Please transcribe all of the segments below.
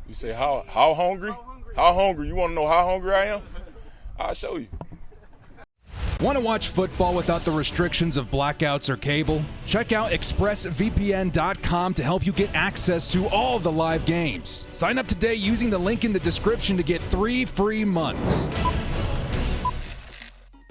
You say how hungry? How hungry? You want to know how hungry I am? I'll show you. Want to watch football without the restrictions of blackouts or cable? Check out expressvpn.com to help you get access to all the live games. Sign up today using the link in the description to get 3 free months.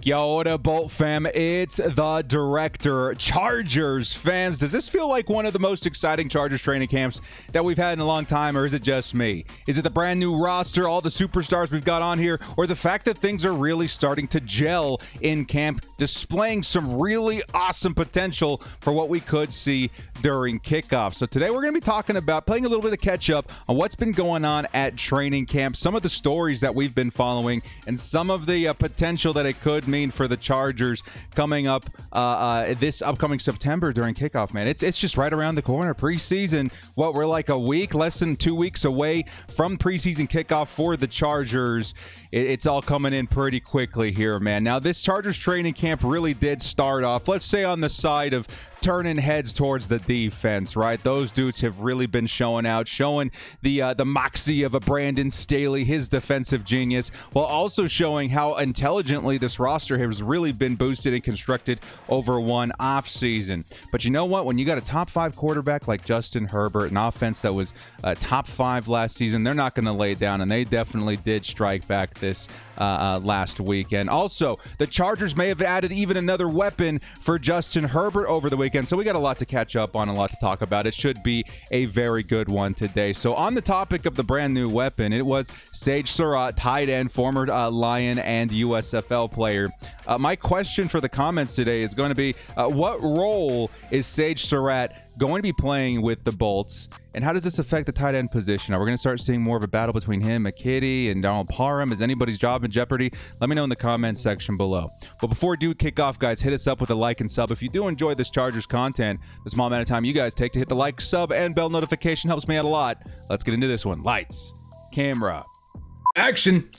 Yo, what up, Bolt fam? It's the director. Chargers fans, does this feel like one of the most exciting Chargers training camps that we've had in a long time, or is it just me? Is it the brand new roster, all the superstars we've got on here, or the fact that things are really starting to gel in camp, displaying some really awesome potential for what we could see during kickoff? So today we're going to be talking about playing a little bit of catch up on what's been going on at training camp, some of the stories that we've been following, and some of the potential that it could mean for the Chargers coming up this upcoming September during kickoff, man. It's just right around the corner. Preseason, we're like a week, less than 2 weeks away from preseason kickoff for the Chargers. It's all coming in pretty quickly here, man. Now, this Chargers training camp really did start off, let's say, on the side of turning heads towards the defense, right? Those dudes have really been showing out, showing the moxie of a Brandon Staley, his defensive genius, while also showing how intelligently this roster has really been boosted and constructed over one offseason. But you know what? When you got a top 5 quarterback like Justin Herbert, an offense that was top 5 last season, they're not going to lay down, and they definitely did strike back this last weekend. Also, the Chargers may have added even another weapon for Justin Herbert over the weekend. So we got a lot to catch up on, a lot to talk about. It should be a very good one today. So on the topic of the brand new weapon, it was Sage Surratt, tight end, former Lion and USFL player. My question for the comments today is going to be, what role is Sage Surratt going to be playing with the Bolts, and how does this affect the tight end position? Are we going to start seeing more of a battle between him, McKitty, and Donald Parham? Is anybody's job in jeopardy? Let me know in the comments section below. But before we do kick off, guys, hit us up with a like and sub. If you do enjoy this Chargers content, the small amount of time you guys take to hit the like, sub, and bell notification helps me out a lot. Let's get into this one. Lights, camera, action!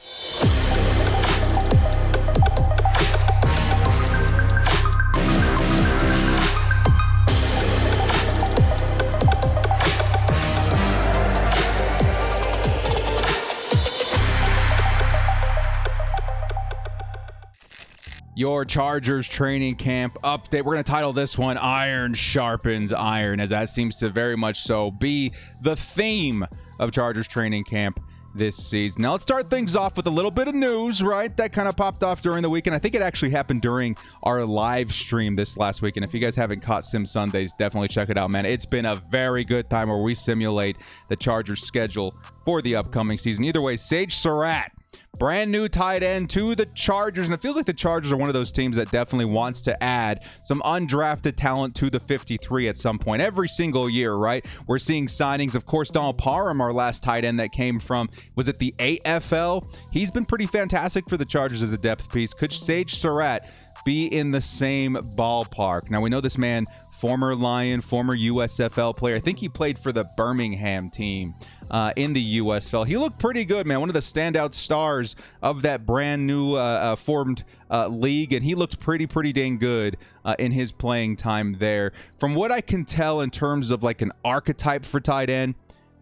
Your Chargers training camp update. We're going to title this one Iron Sharpens Iron, as that seems to very much so be the theme of Chargers training camp this season. Now, let's start things off with a little bit of news, right? That kind of popped off during the weekend. I think it actually happened during our live stream this last weekend. If you guys haven't caught Sim Sundays, definitely check it out, man. It's been a very good time where we simulate the Chargers schedule for the upcoming season. Either way, Sage Surratt, brand new tight end to the Chargers, and it feels like the Chargers are one of those teams that definitely wants to add some undrafted talent to the 53 at some point every single year, right? We're seeing signings. Of course, Donald Parham, our last tight end that came from, was it the AFL? He's been pretty fantastic for the Chargers as a depth piece. Could Sage Surratt be in the same ballpark? Now, we know this man, former Lion, former USFL player. I think he played for the Birmingham team in the USFL. He looked pretty good, man. One of the standout stars of that brand new formed league, and he looked pretty dang good in his playing time there. From what I can tell in terms of like an archetype for tight end,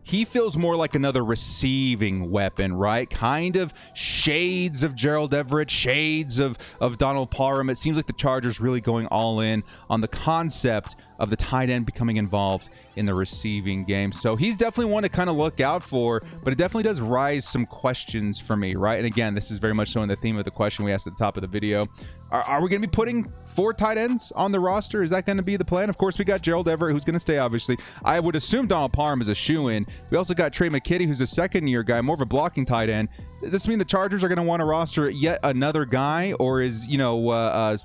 he feels more like another receiving weapon, right? Kind of shades of Gerald Everett, shades of Donald Parham. It seems like the Chargers really going all in on the concept of the tight end becoming involved in the receiving game. So he's definitely one to kind of look out for, but it definitely does raise some questions for me, right? And again, this is very much so in the theme of the question we asked at the top of the video. Are we going to be putting 4 tight ends on the roster? Is that going to be the plan? Of course, we got Gerald Everett, who's going to stay, obviously. I would assume Donald Parham is a shoo-in. We also got Trey McKitty, who's a second-year guy, more of a blocking tight end. Does this mean the Chargers are going to want to roster yet another guy? Or is,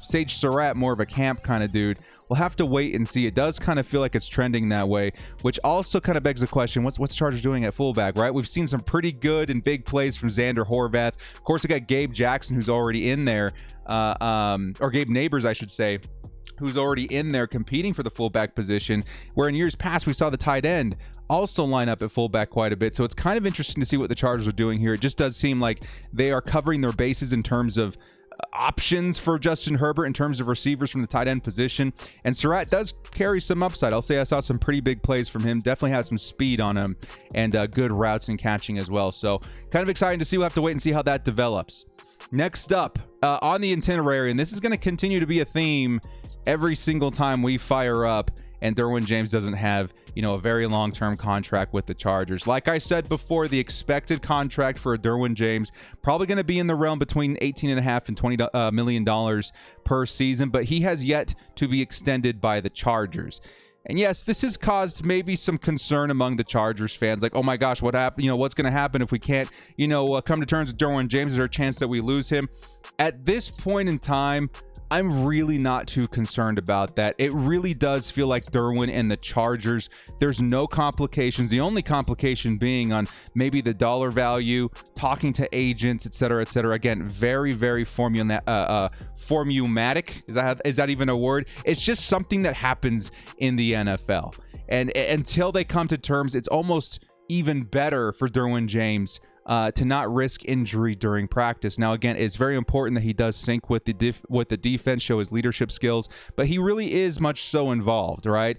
Sage Surratt more of a camp kind of dude? We'll have to wait and see. It does kind of feel like it's trending that way, which also kind of begs the question, what's the Chargers doing at fullback, right? We've seen some pretty good and big plays from Xander Horvath. Of course, we got Gabe Jackson, who's already in there, or Gabe Neighbors, I should say, who's already in there competing for the fullback position, where in years past we saw the tight end also line up at fullback quite a bit. So it's kind of interesting to see what the Chargers are doing here. It just does seem like they are covering their bases in terms of options for Justin Herbert in terms of receivers from the tight end position. And Surratt does carry some upside. I'll say I saw some pretty big plays from him. Definitely has some speed on him and good routes and catching as well. So kind of exciting to see. We'll have to wait and see how that develops. Next up on the itinerary, and this is going to continue to be a theme every single time we fire up and Derwin James doesn't have, a very long-term contract with the Chargers. Like I said before, the expected contract for Derwin James probably going to be in the realm between $18.5 and $20 million per season, but he has yet to be extended by the Chargers. And yes, this has caused maybe some concern among the Chargers fans, like, oh my gosh, what happened? What's going to happen if we can't, come to terms with Derwin James? Is there a chance that we lose him? At this point in time, I'm really not too concerned about that. It really does feel like Derwin and the Chargers, there's no complications. The only complication being on maybe the dollar value, talking to agents, et cetera, et cetera. Again, very, very formumatic. Is that even a word? It's just something that happens in the NFL. And until they come to terms, it's almost even better for Derwin James to not risk injury during practice. Now, again, it's very important that he does sync with the defense, show his leadership skills, but he really is much so involved, right?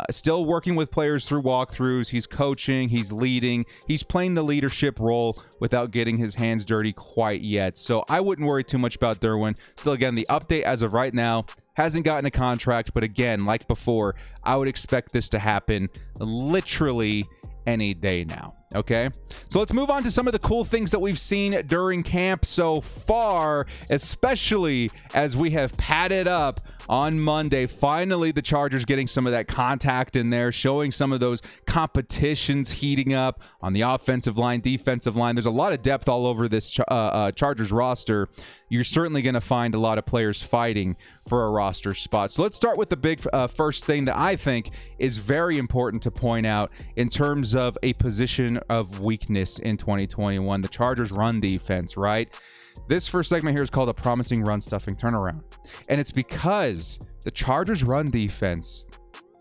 Still working with players through walkthroughs. He's coaching, he's leading, he's playing the leadership role without getting his hands dirty quite yet. So I wouldn't worry too much about Derwin. Still, again, the update as of right now, hasn't gotten a contract, but again, like before, I would expect this to happen literally any day now. Okay, so let's move on to some of the cool things that we've seen during camp so far, especially as we have padded up on Monday. Finally, the Chargers getting some of that contact in there, showing some of those competitions heating up on the offensive line, defensive line. There's a lot of depth all over this Chargers roster. You're certainly going to find a lot of players fighting for a roster spot. So let's start with the big first thing that I think is very important to point out in terms of a position of weakness in 2021, the Chargers run defense, right? This first segment here is called a promising run stuffing turnaround. And it's because the Chargers run defense,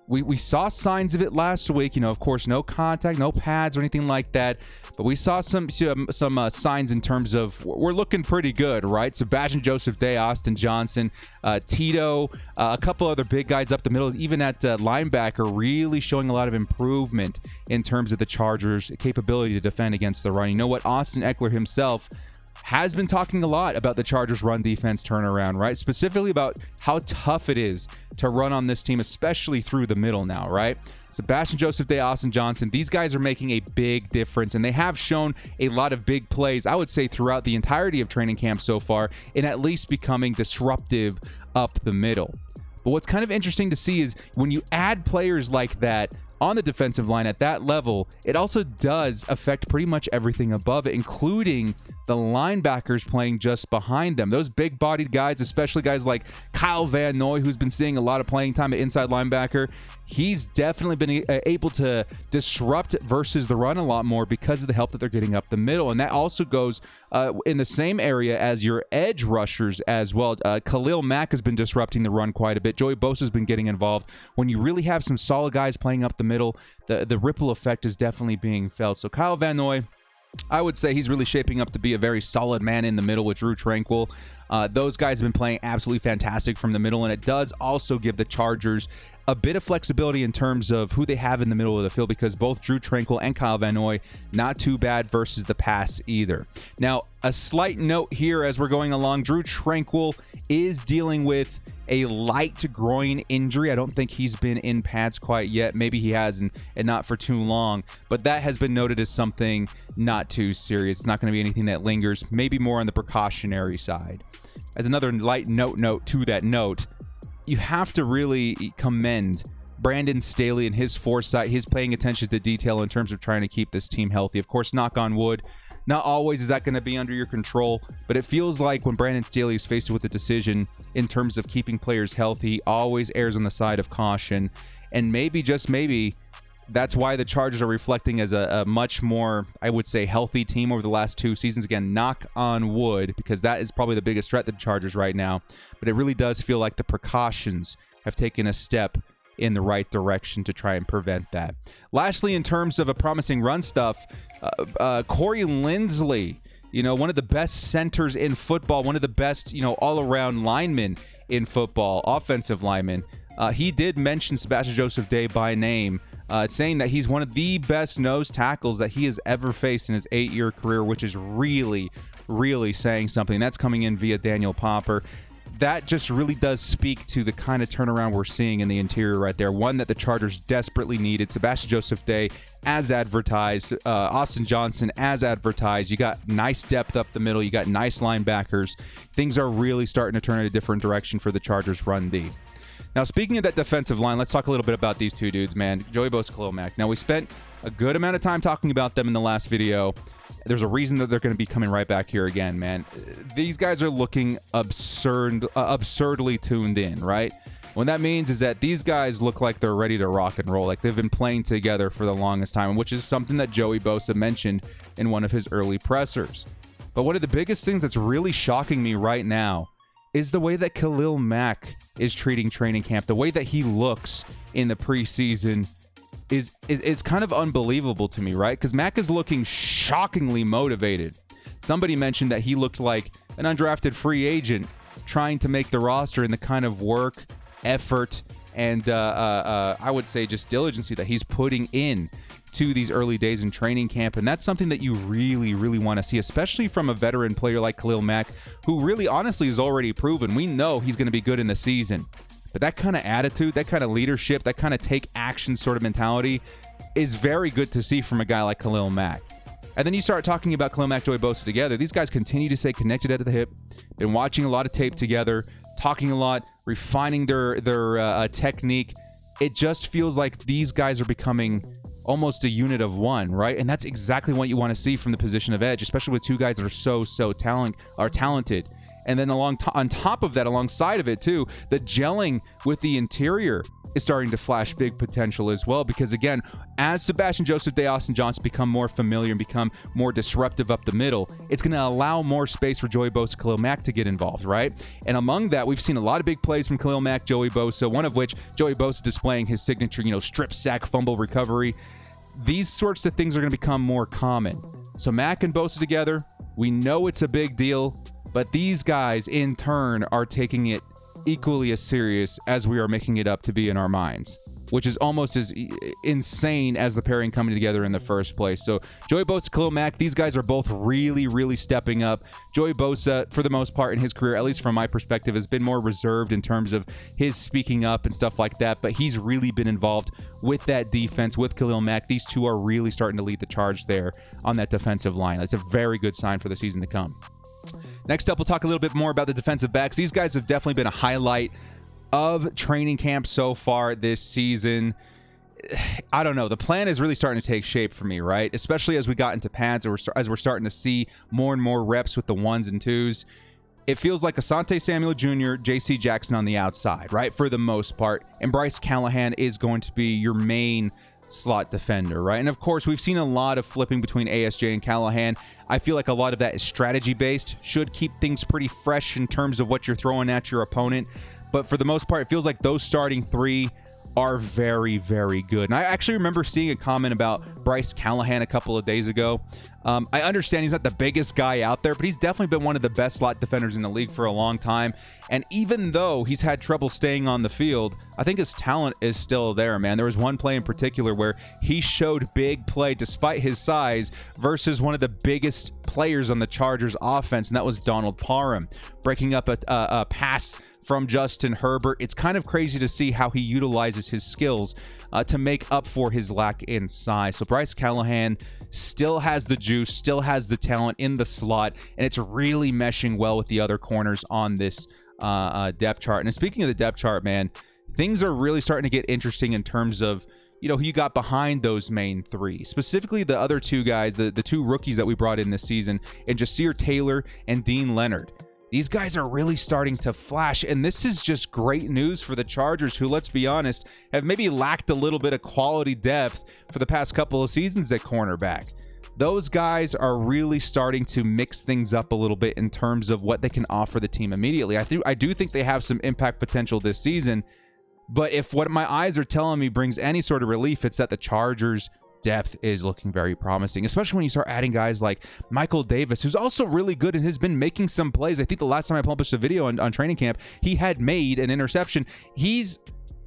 we saw signs of it last week, of course, no contact, no pads or anything like that. But we saw some signs in terms of we're looking pretty good, right? Sebastian Joseph Day, Austin Johnson, Tito, a couple other big guys up the middle, even at linebacker, really showing a lot of improvement in terms of the Chargers' capability to defend against the run. You know what? Austin Eckler himself has been talking a lot about the Chargers run defense turnaround, right? Specifically about how tough it is to run on this team, especially through the middle now, right? Sebastian Joseph Day, Austin Johnson, these guys are making a big difference, and they have shown a lot of big plays, I would say, throughout the entirety of training camp so far, in at least becoming disruptive up the middle. But what's kind of interesting to see is when you add players like that on the defensive line at that level, it also does affect pretty much everything above it, including the linebackers playing just behind them. Those big-bodied guys, especially guys like Kyle Van Noy, who's been seeing a lot of playing time at inside linebacker, he's definitely been able to disrupt versus the run a lot more because of the help that they're getting up the middle. And that also goes in the same area as your edge rushers as well. Khalil Mack has been disrupting the run quite a bit. Joey Bosa's been getting involved. When you really have some solid guys playing up the middle, the ripple effect is definitely being felt. So Kyle Van Noy, I would say he's really shaping up to be a very solid man in the middle with Drew Tranquill. Those guys have been playing absolutely fantastic from the middle, and it does also give the Chargers a bit of flexibility in terms of who they have in the middle of the field, because both Drew Tranquill and Kyle Van Noy, not too bad versus the pass either. Now, a slight note here as we're going along, Drew Tranquill is dealing with a light groin injury. I don't think he's been in pads quite yet. Maybe he has, and not for too long, but that has been noted as something not too serious. It's not going to be anything that lingers, maybe more on the precautionary side. As another light note to that note, you have to really commend Brandon Staley and his foresight, his paying attention to detail in terms of trying to keep this team healthy. Of course, knock on wood, not always is that going to be under your control, but it feels like when Brandon Staley is faced with a decision in terms of keeping players healthy, he always errs on the side of caution. And maybe, just maybe, that's why the Chargers are reflecting as a much more, I would say, healthy team over the last 2 seasons. Again, knock on wood, because that is probably the biggest threat to the Chargers right now. But it really does feel like the precautions have taken a step in the right direction to try and prevent that. Lastly, in terms of a promising run stuff, Corey Linsley, one of the best centers in football, one of the best, all-around linemen in football, offensive linemen. He did mention Sebastian Joseph Day by name, saying that he's one of the best nose tackles that he has ever faced in his 8-year career, which is really, really saying something. That's coming in via Daniel Popper. That just really does speak to the kind of turnaround we're seeing in the interior right there. One that the Chargers desperately needed. Sebastian Joseph Day, as advertised. Austin Johnson, as advertised. You got nice depth up the middle. You got nice linebackers. Things are really starting to turn in a different direction for the Chargers run D. Now, speaking of that defensive line, let's talk a little bit about these two dudes, man. Joey Bosa, Khalil Mack. Now, we spent a good amount of time talking about them in the last video. There's a reason that they're going to be coming right back here again, man. These guys are looking absurdly tuned in, right? What that means is that these guys look like they're ready to rock and roll, like they've been playing together for the longest time, which is something that Joey Bosa mentioned in one of his early pressers. But one of the biggest things that's really shocking me right now is the way that Khalil Mack is treating training camp, the way that he looks in the preseason is kind of unbelievable to me, right? Because Mack is looking shockingly motivated. Somebody mentioned that he looked like an undrafted free agent trying to make the roster, in the kind of work, effort, and I would say just diligence that he's putting in to these early days in training camp. And that's something that you really, really want to see, especially from a veteran player like Khalil Mack, who really honestly is already proven. We know he's going to be good in the season. But that kind of attitude, that kind of leadership, that kind of take action sort of mentality is very good to see from a guy like Khalil Mack. And then you start talking about Khalil Mack, Joey Bosa together. These guys continue to stay connected at the hip. Been watching a lot of tape together, talking a lot, refining their technique. It just feels like these guys are becoming almost a unit of one, right? And that's exactly what you want to see from the position of edge, especially with two guys that are so talented. And then on top of that, alongside of it too, the gelling with the interior is starting to flash big potential as well. Because again, as Sebastian Joseph Day, Austin Johnson become more familiar and become more disruptive up the middle, it's going to allow more space for Joey Bosa, Khalil Mack to get involved, right? And among that, we've seen a lot of big plays from Khalil Mack, Joey Bosa, one of which Joey Bosa displaying his signature, strip sack fumble recovery. These sorts of things are going to become more common. So Mack and Bosa together, we know it's a big deal. But these guys, in turn, are taking it equally as serious as we are making it up to be in our minds, which is almost as insane as the pairing coming together in the first place. So Joey Bosa, Khalil Mack, these guys are both really, really stepping up. Joey Bosa, for the most part in his career, at least from my perspective, has been more reserved in terms of his speaking up and stuff like that. But he's really been involved with that defense, with Khalil Mack. These two are really starting to lead the charge there on that defensive line. That's a very good sign for the season to come. Next up, we'll talk a little bit more about the defensive backs. These guys have definitely been a highlight of training camp so far this season. I don't know. The plan is really starting to take shape for me, right? Especially as we got into pads, as we're starting to see more and more reps with the ones and twos. It feels like Asante Samuel Jr., J.C. Jackson on the outside, right? For the most part. And Bryce Callahan is going to be your main slot defender, right? And of course, we've seen a lot of flipping between ASJ and Callahan. I feel like a lot of that is strategy based, should keep things pretty fresh in terms of what you're throwing at your opponent. But for the most part, it feels like those starting three are very, very good. And I actually remember seeing a comment about Bryce Callahan a couple of days ago. I understand he's not the biggest guy out there, but he's definitely been one of the best slot defenders in the league for a long time. And even though he's had trouble staying on the field, I think his talent is still there, man. There was one play in particular where he showed big play despite his size versus one of the biggest players on the Chargers offense, and that was Donald Parham, breaking up a pass from Justin Herbert. It's kind of crazy to see how he utilizes his skills to make up for his lack in size. So Bryce Callahan still has the juice, still has the talent in the slot, and it's really meshing well with the other corners on this depth chart. And speaking of the depth chart, man, things are really starting to get interesting in terms of who you got behind those main three. Specifically, the other two guys, the two rookies that we brought in this season, and Jasir Taylor and Dean Leonard. These guys are really starting to flash, and this is just great news for the Chargers, who, let's be honest, have maybe lacked a little bit of quality depth for the past couple of seasons at cornerback. Those guys are really starting to mix things up a little bit in terms of what they can offer the team immediately. I do think they have some impact potential this season, but if what my eyes are telling me brings any sort of relief, it's that the Chargers depth is looking very promising, especially when you start adding guys like Michael Davis, who's also really good and has been making some plays. I think the last time I published a video on training camp, he had made an interception. He's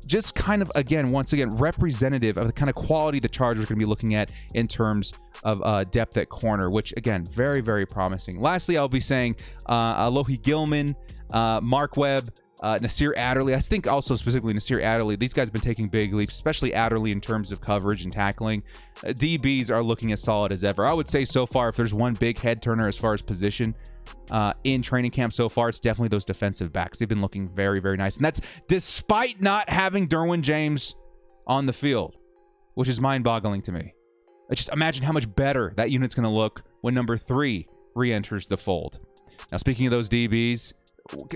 just kind of, once again, representative of the kind of quality the Chargers are going to be looking at in terms of depth at corner, which, again, very, very promising. Lastly, I'll be saying Alohi Gilman, Mark Webb, Nasir Adderley. I think also specifically Nasir Adderley. These guys have been taking big leaps, especially Adderley in terms of coverage and tackling. DBs are looking as solid as ever. I would say so far, if there's one big head turner as far as position in training camp so far, it's definitely those defensive backs. They've been looking very, very nice. And that's despite not having Derwin James on the field, which is mind-boggling to me. Just imagine how much better that unit's going to look when number 3 re-enters the fold. Now, speaking of those DBs,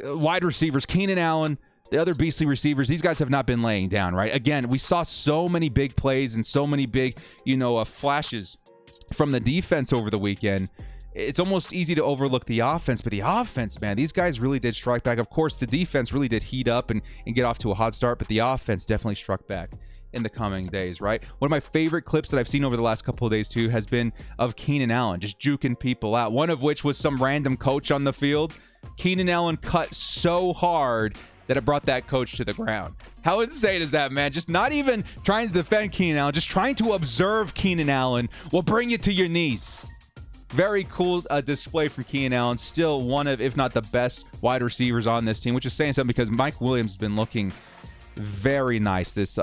wide receivers, Keenan Allen, the other beastly receivers, these guys have not been laying down, right? Again, we saw so many big plays and so many big, flashes from the defense over the weekend. It's almost easy to overlook the offense, but the offense, man, these guys really did strike back. Of course, the defense really did heat up and get off to a hot start, but the offense definitely struck back in the coming days, right? One of my favorite clips that I've seen over the last couple of days, too, has been of Keenan Allen just juking people out. One of which was some random coach on the field. Keenan Allen cut so hard that it brought that coach to the ground. How insane is that, man? Just not even trying to defend Keenan Allen, just trying to observe Keenan Allen will bring you to your knees. Very cool display from Keenan Allen. Still one of, if not the best wide receivers on this team, which is saying something because Mike Williams has been looking very nice this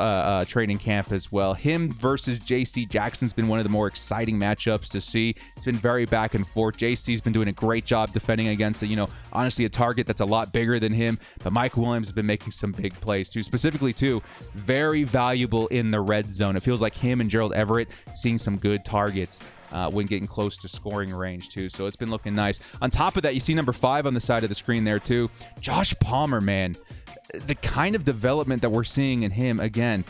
training camp as well. Him versus JC Jackson's been one of the more exciting matchups to see. It's been very back and forth. JC's been doing a great job defending against honestly a target that's a lot bigger than him, but Mike Williams has been making some big plays too, specifically too very valuable in the red zone. It feels like him and Gerald Everett seeing some good targets when getting close to scoring range too, so it's been looking nice. On top of that, you see number 5 on the side of the screen there too. Josh Palmer, man, the kind of development that we're seeing in him, again,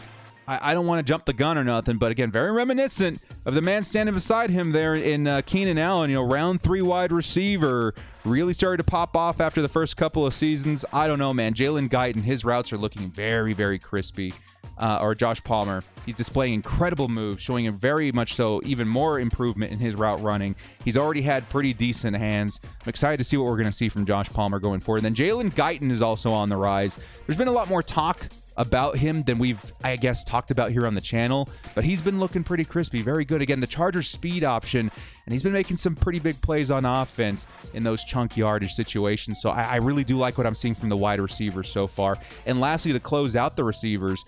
I don't want to jump the gun or nothing, but again, very reminiscent of the man standing beside him there in Keenan Allen. Round 3 wide receiver, really started to pop off after the first couple of seasons. I don't know, man. Jalen Guyton, his routes are looking very, very crispy. Or Josh Palmer, he's displaying incredible moves, showing him very much so even more improvement in his route running. He's already had pretty decent hands. I'm excited to see what we're going to see from Josh Palmer going forward. And then Jalen Guyton is also on the rise. There's been a lot more talk about him than we've, I guess, talked about here on the channel, but he's been looking pretty crispy, very good. Again, the Chargers speed option, and he's been making some pretty big plays on offense in those chunk yardage situations. So I really do like what I'm seeing from the wide receivers so far. And lastly, to close out the receivers,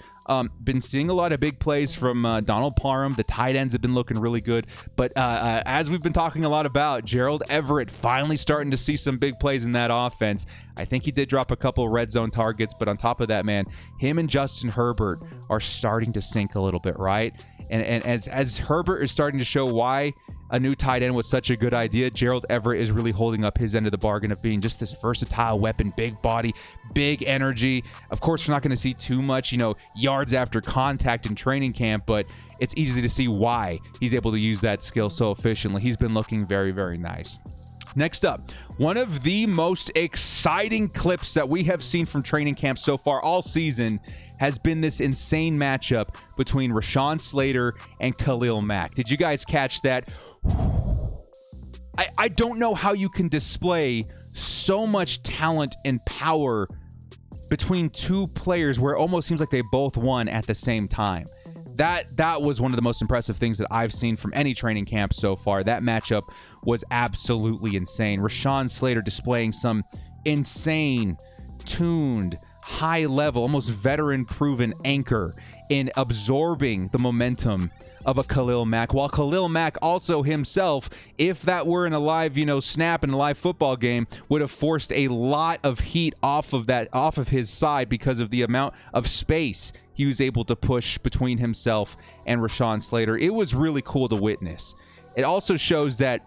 been seeing a lot of big plays from Donald Parham. The tight ends have been looking really good. But as we've been talking a lot about, Gerald Everett finally starting to see some big plays in that offense. I think he did drop a couple red zone targets, but on top of that, man, him and Justin Herbert are starting to sync a little bit, right? And as Herbert is starting to show why a new tight end was such a good idea, Gerald Everett is really holding up his end of the bargain of being just this versatile weapon, big body, big energy. Of course, we're not going to see too much, yards after contact in training camp, but it's easy to see why he's able to use that skill so efficiently. He's been looking very, very nice. Next up, one of the most exciting clips that we have seen from training camp so far all season has been this insane matchup between Rashawn Slater and Khalil Mack. Did you guys catch that? I don't know how you can display so much talent and power between two players where it almost seems like they both won at the same time. That was one of the most impressive things that I've seen from any training camp so far. That matchup was absolutely insane. Rashawn Slater displaying some insane, tuned, high-level, almost veteran-proven anchor in absorbing the momentum of a Khalil Mack, while Khalil Mack also himself, if that were in a live, snap in a live football game, would have forced a lot of heat off of his side because of the amount of space he was able to push between himself and Rashawn Slater. It was really cool to witness. It also shows that,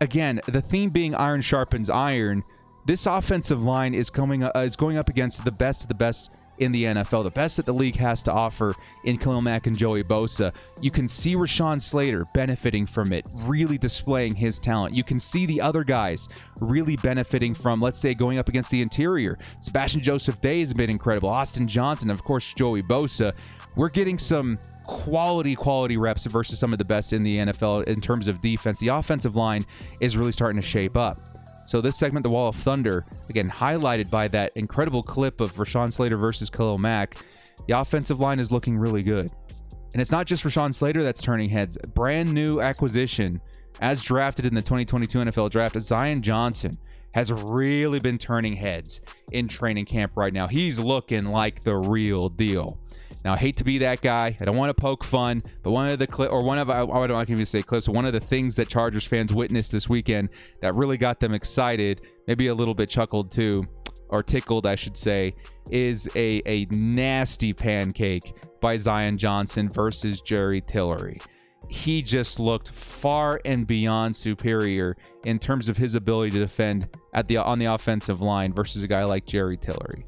again, the theme being iron sharpens iron, this offensive line is going up against the best of the best in the NFL, the best that the league has to offer in Khalil Mack and Joey Bosa. You can see Rashawn Slater benefiting from it, really displaying his talent. You can see the other guys really benefiting from, let's say, going up against the interior. Sebastian Joseph Day has been incredible. Austin Johnson, of course, Joey Bosa. We're getting some quality reps versus some of the best in the NFL in terms of defense. The offensive line is really starting to shape up. So this segment, The Wall of Thunder, again, highlighted by that incredible clip of Rashawn Slater versus Khalil Mack. The offensive line is looking really good. And it's not just Rashawn Slater that's turning heads. Brand new acquisition, as drafted in the 2022 NFL Draft, Zion Johnson has really been turning heads in training camp right now. He's looking like the real deal. Now, I hate to be that guy. I don't want to poke fun, but one of the I don't even say clips, but one of the things that Chargers fans witnessed this weekend that really got them excited, maybe a little bit chuckled too, or tickled, I should say, is a nasty pancake by Zion Johnson versus Jerry Tillery. He just looked far and beyond superior in terms of his ability to defend on the offensive line versus a guy like Jerry Tillery.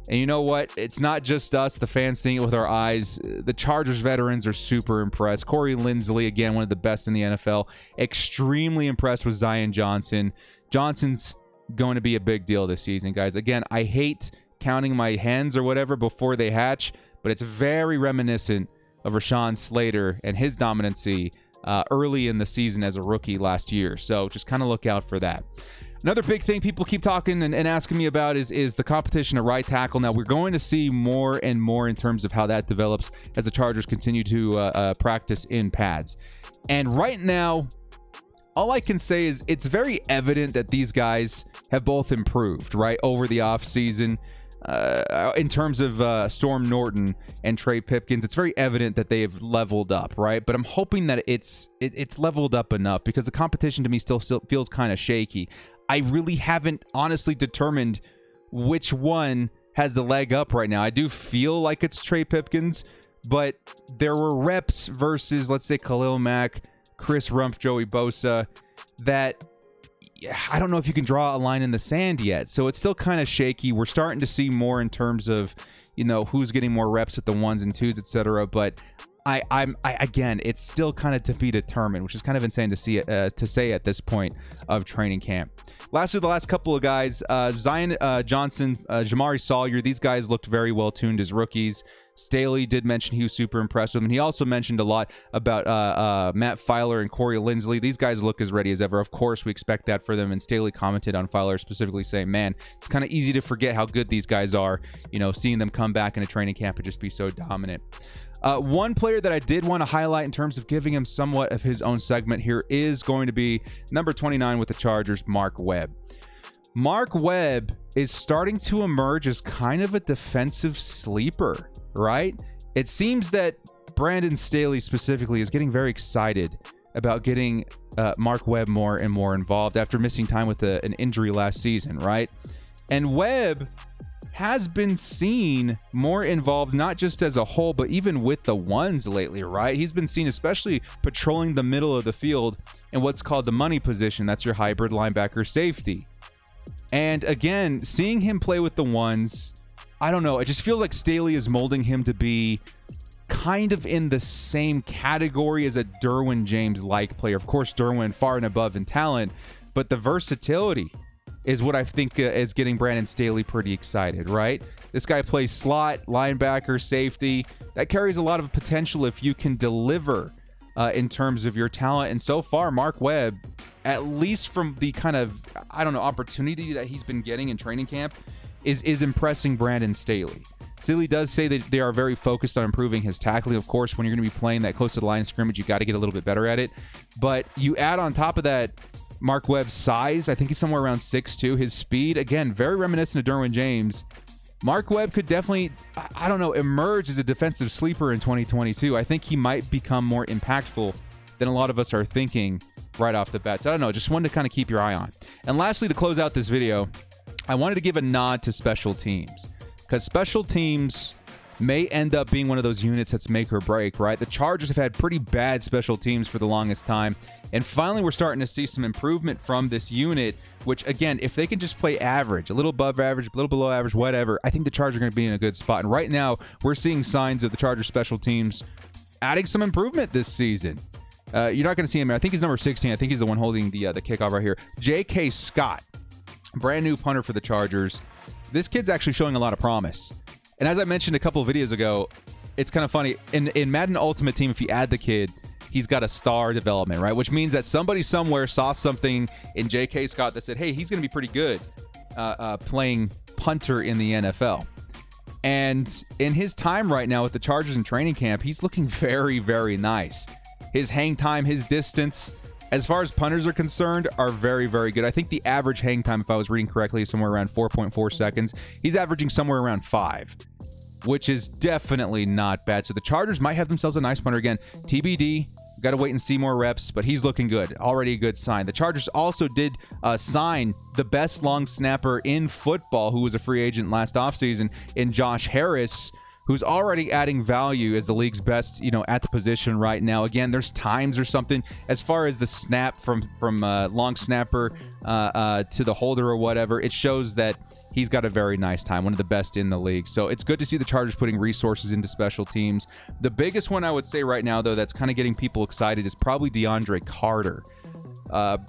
And you know what? It's not just us, the fans, seeing it with our eyes. The Chargers veterans are super impressed. Corey Linsley, again, one of the best in the NFL. Extremely impressed with Zion Johnson. Johnson's going to be a big deal this season, guys. Again, I hate counting my hens or whatever before they hatch, but it's very reminiscent of Rashawn Slater and his dominancy early in the season as a rookie last year. So just kind of look out for that. Another big thing people keep talking and asking me about is the competition at right tackle. Now, we're going to see more and more in terms of how that develops as the Chargers continue to practice in pads. And right now, all I can say is it's very evident that these guys have both improved, right, over the offseason. In terms of Storm Norton and Trey Pipkins, it's very evident that they have leveled up, right? But I'm hoping that it's leveled up enough, because the competition to me still feels kind of shaky. I really haven't honestly determined which one has the leg up right now. I do feel like it's Trey Pipkins, but there were reps versus, let's say, Khalil Mack, Chris Rumpf, Joey Bosa, that I don't know if you can draw a line in the sand yet. So it's still kind of shaky. We're starting to see more in terms of, you know, who's getting more reps at the ones and twos, etc. But again, it's still kind of to be determined, which is kind of insane to say at this point of training camp. Lastly, the last couple of guys, Zion Johnson, Jamari Sawyer, these guys looked very well tuned as rookies. Staley did mention he was super impressed with him. He also mentioned a lot about Matt Filer and Corey Linsley. These guys look as ready as ever. Of course, we expect that for them. And Staley commented on Filer specifically saying, man, it's kind of easy to forget how good these guys are, you know, seeing them come back in a training camp and just be so dominant. One player that I did want to highlight in terms of giving him somewhat of his own segment here is going to be number 29 with the Chargers, Mark Webb. Mark Webb is starting to emerge as kind of a defensive sleeper, right? It seems that Brandon Staley specifically is getting very excited about getting Mark Webb more and more involved after missing time with an injury last season, right? And Webb has been seen more involved, not just as a whole, but even with the ones lately, right? He's been seen especially patrolling the middle of the field in what's called the money position. That's your hybrid linebacker safety. And again, seeing him play with the ones, I don't know, it just feels like Staley is molding him to be kind of in the same category as a Derwin James-like player. Of course, Derwin far and above in talent, but the versatility is what I think is getting Brandon Staley pretty excited, right? This guy plays slot, linebacker, safety. That carries a lot of potential if you can deliver in terms of your talent. And so far, Mark Webb, at least from the kind of, I don't know, opportunity that he's been getting in training camp, is impressing Brandon Staley. Staley does say that they are very focused on improving his tackling. Of course, when you're going to be playing that close to the line of scrimmage, you got to get a little bit better at it. But you add on top of that Mark Webb's size. I think he's somewhere around 6'2". His speed, again, very reminiscent of Derwin James. Mark Webb could definitely, I don't know, emerge as a defensive sleeper in 2022. I think he might become more impactful than a lot of us are thinking right off the bat. So I don't know, just wanted to kind of keep your eye on. And lastly, to close out this video, I wanted to give a nod to special teams, because special teams may end up being one of those units that's make or break, right? The Chargers have had pretty bad special teams for the longest time, and finally we're starting to see some improvement from this unit, which, again, if they can just play average, a little above average, a little below average, whatever, I think the Chargers are going to be in a good spot. And right now, we're seeing signs of the Chargers special teams adding some improvement this season. You're not going to see him. I think he's number 16. I think he's the one holding the kickoff right here. J.K. Scott, brand new punter for the Chargers. This kid's actually showing a lot of promise. And as I mentioned a couple of videos ago, it's kind of funny. In Madden Ultimate Team, if you add the kid, he's got a star development, right? Which means that somebody somewhere saw something in J.K. Scott that said, hey, he's going to be pretty good playing punter in the NFL. And in his time right now with the Chargers in training camp, he's looking very, very nice. His hang time, his distance, as far as punters are concerned, are very, very good. I think the average hang time, if I was reading correctly, is somewhere around 4.4 seconds. He's averaging somewhere around 5, which is definitely not bad. So the Chargers might have themselves a nice punter again. TBD, got to wait and see more reps, but he's looking good. Already a good sign. The Chargers also did sign the best long snapper in football, who was a free agent last offseason, in Josh Harris, who's already adding value as the league's best, at the position right now. Again, there's times or something as far as the snap from long snapper to the holder or whatever. It shows that he's got a very nice time, one of the best in the league. So it's good to see the Chargers putting resources into special teams. The biggest one I would say right now, though, that's kind of getting people excited is probably DeAndre Carter.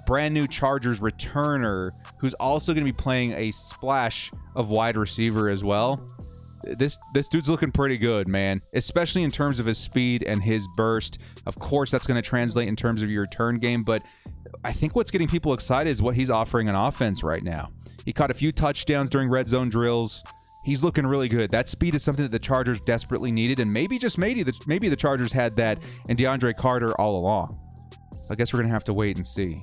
Brand new Chargers returner who's also going to be playing a splash of wide receiver as well. This dude's looking pretty good, man, especially in terms of his speed and his burst. Of course, that's going to translate in terms of your return game, but I think what's getting people excited is what he's offering on offense right now. He caught a few touchdowns during red zone drills. He's looking really good. That speed is something that the Chargers desperately needed, and maybe the Chargers had that in DeAndre Carter all along. So I guess we're going to have to wait and see.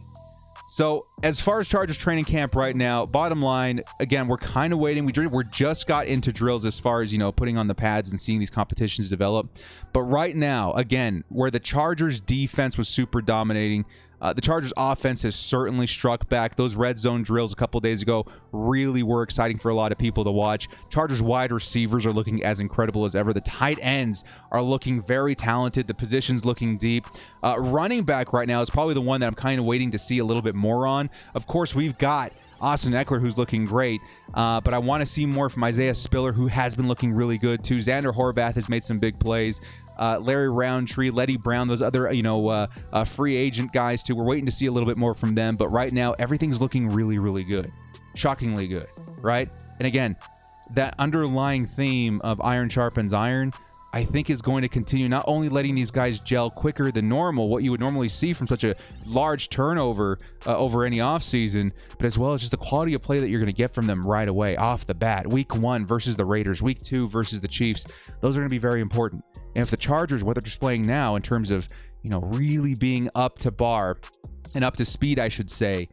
So as far as Chargers training camp right now, bottom line, again, we're kind of waiting. We're just got into drills as far as, putting on the pads and seeing these competitions develop. But right now, again, where the Chargers defense was super dominating, the Chargers offense has certainly struck back. Those red zone drills a couple days ago really were exciting for a lot of people to watch. Chargers wide receivers are looking as incredible as ever. The tight ends are looking very talented. The position's looking deep. Running back right now is probably the one that I'm kind of waiting to see a little bit more on. Of course, we've got Austin Eckler, who's looking great, but I want to see more from Isaiah Spiller, who has been looking really good too. Xander Horvath has made some big plays. Larry Roundtree, Letty Brown, those other, free agent guys too. We're waiting to see a little bit more from them, but right now everything's looking really, really good. Shockingly good, right? And again, that underlying theme of iron sharpens iron, I think is going to continue, not only letting these guys gel quicker than normal, what you would normally see from such a large turnover over any offseason, but as well as just the quality of play that you're going to get from them right away, off the bat. Week 1 versus the Raiders, Week 2 versus the Chiefs, those are going to be very important. And if the Chargers, what they're displaying now in terms of, really being up to bar and up to speed, I should say,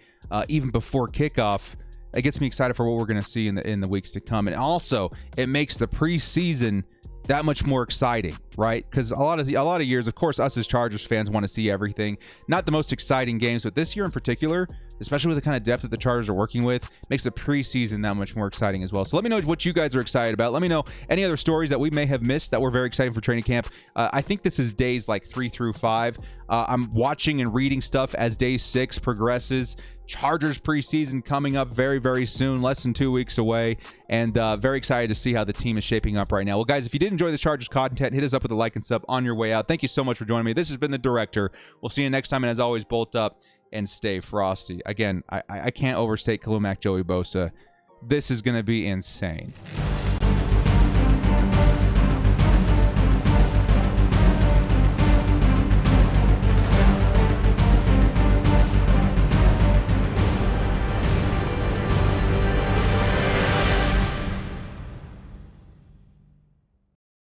even before kickoff, it gets me excited for what we're going to see in the weeks to come. And also, it makes the preseason that much more exciting, right? Because a lot of years, of course, us as Chargers fans want to see everything. Not the most exciting games, but this year in particular, especially with the kind of depth that the Chargers are working with, makes the preseason that much more exciting as well. So let me know what you guys are excited about. Let me know any other stories that we may have missed that were very exciting for training camp. I think this is days like 3 through 5. I'm watching and reading stuff as day 6 progresses. Chargers preseason coming up very, very soon, less than 2 weeks away, and very excited to see how the team is shaping up right now. Well, guys, if you did enjoy this Chargers content, hit us up with a like and sub on your way out. Thank you so much for joining me. This has been The Director. We'll see you next time, and as always, bolt up and stay frosty. Again, I can't overstate Kalumac Joey Bosa. This is going to be insane.